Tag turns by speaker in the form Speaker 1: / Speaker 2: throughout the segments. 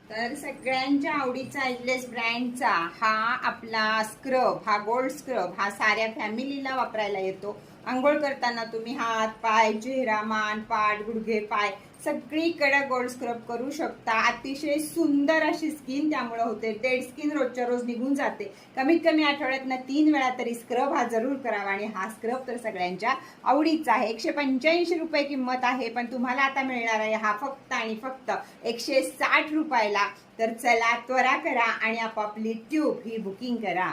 Speaker 1: तर सगळ्यांच्या आवडीचा एजलेस ब्रँडचा हा आपला स्क्रब, हा गोल्ड स्क्रब, हा साऱ्या फॅमिलीला वापरायला येतो। आंघोळ करताना तुम्ही हात, पाय, चेहरा, मान, पाठ, गुडघे, पाय सगळीकडे गोल्ड स्क्रब करू शकता। अतिशय सुंदर अशी स्किन त्यामुळे होते। डेड स्किन रोजच्या रोज निघून जाते। कमीत कमी आठवड्यातनं 3 वेळा तरी स्क्रब हा जरूर करावा। आणि हा स्क्रब तर सगळ्यांच्या आवडीचा आहे। 185 रुपये किंमत आहे, पण तुम्हाला आता मिळणार आहे हा फक्त आणि फक्त 160 रुपयाला। तर चला त्वरा करा आणि आपापली ट्यूब ही बुकिंग करा।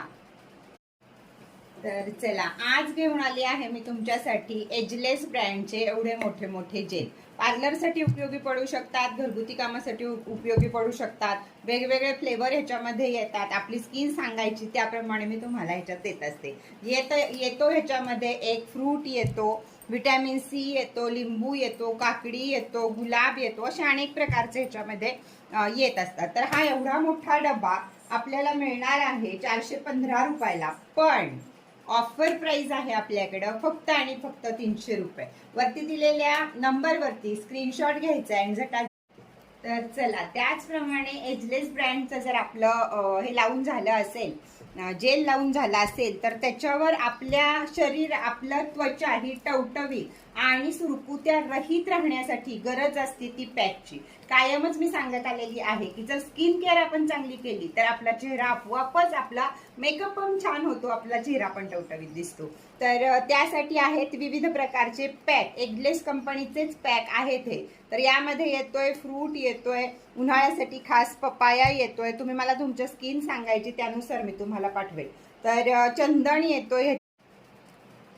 Speaker 1: तर चला आज घेऊन आली आहे मी तुमच्यासाठी एजलेस ब्रँडचे एवढे मोठे मोठे जेल। पार्लरसाठी उपयोगी पडू शकतात, घरगुती कामासाठी उपयोगी पडू शकतात। वेगवेगळे फ्लेवर ह्याच्यामध्ये येतात। आपली स्किन सांगायची त्याप्रमाणे मी तुम्हाला ह्याच्यात देत असते। येतो ह्याच्यामध्ये एक फ्रूट येतो, विटॅमिन सी येतो, लिंबू येतो, काकडी येतो, गुलाब येतो, असे अनेक प्रकारचे ह्याच्यामध्ये येत असतात। तर हा एवढा मोठा डब्बा आपल्याला मिळणार आहे 415 रुपयाला, पण ऑफर प्राइस आहे आपल्याकडं फक्त आणि फक्त 300 रुपये। वरती दिलेल्या नंबरवरती स्क्रीनशॉट घ्यायचा आणि तर चला त्याचप्रमाणे एजलेस ब्रँडचं जर आपलं हे लावून झालं असेल, जेल लावून झाला असेल, तर त्याच्यावर आपलं त्वचा ही टवटवीत आणि सुरकुत्या रहित राहण्यासाठी गरज असते ती पॅकची। कायमच मी सांगत आलेली आहे की जर स्किन केअर आपण चांगली केली तर आपला चेहरा आपोआपच आपला मेकअप पण छान होतो, आपला चेहरा पण टवटवीत दिसतो। तर त्यासाठी आहेत विविध प्रकारचे पॅक, एजलेस कंपनीचेच पॅक आहेत हे। तर यामध्ये येतोय फ्रूट येतोय, उन्हाळ्यासाठी खास पपाया येतोय। तुम्ही मला तुमच्या स्किन सांगायची त्यानुसार मी तुम्हाला पाठवेल। तर चंदन येतोय।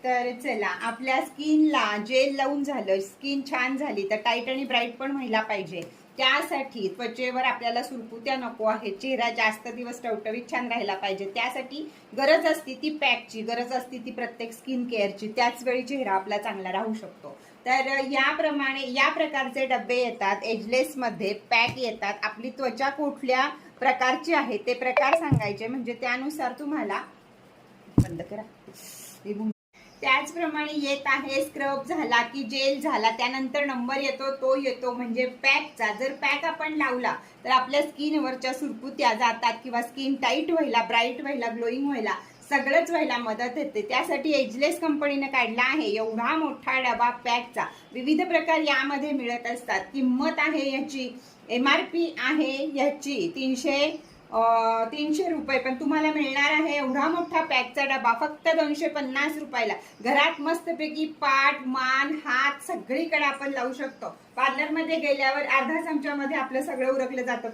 Speaker 1: तर चला आपल्या स्किनला जेल लावून झालं, स्किन छान झाली तर टाईट आणि ब्राईट पण व्हायला पाहिजे। त्यासाठी त्वचेवर आपल्याला सुरकुत्या नको आहेत, चेहरा जास्त दिवस टवटवीत छान राहिला पाहिजे, त्यासाठी गरज असते ती पॅकची, गरज असते ती प्रत्येक स्किन केअरची। त्याच वेळी चेहरा आपला चांगला राहू शकतो। तर याप्रमाणे या प्रकारचे डब्बे येतात, एजलेस मध्ये पॅक येतात। आपली त्वचा कुठल्या प्रकारची आहे ते प्रकार सांगायचे, म्हणजे त्यानुसार तुम्हाला बंद करा। त्याचप्रमाणे येत आहे स्क्रब झाला की जेल झाला, त्यानंतर नंबर येतो तो येतो म्हणजे पॅकचा। जर पॅक आपण लावला तर आपल्या स्किनवरच्या सुरकुत्या जातात किंवा स्किन टाईट व्हायला, ब्राईट व्हायला, ग्लोईंग व्हायला, सगळंच व्हायला मदत होते। त्यासाठी एजलेस कंपनीने काढला आहे एवढा मोठा डबा पॅकचा। विविध प्रकार यामध्ये मिळत असतात। किंमत आहे याची, MRP आहे याची 300 रुपये, पण तुम्हाला मिळणार आहे एवढा मोठा पॅकचा डबा फक्त 250 रुपयाला। घरात मस्तपैकी पाठ, मान, हात सगळीकडे आपण लावू शकतो। पार्लरमध्ये गेल्यावर अर्धा चमच्यामध्ये आपलं सगळं उरकलं जातं।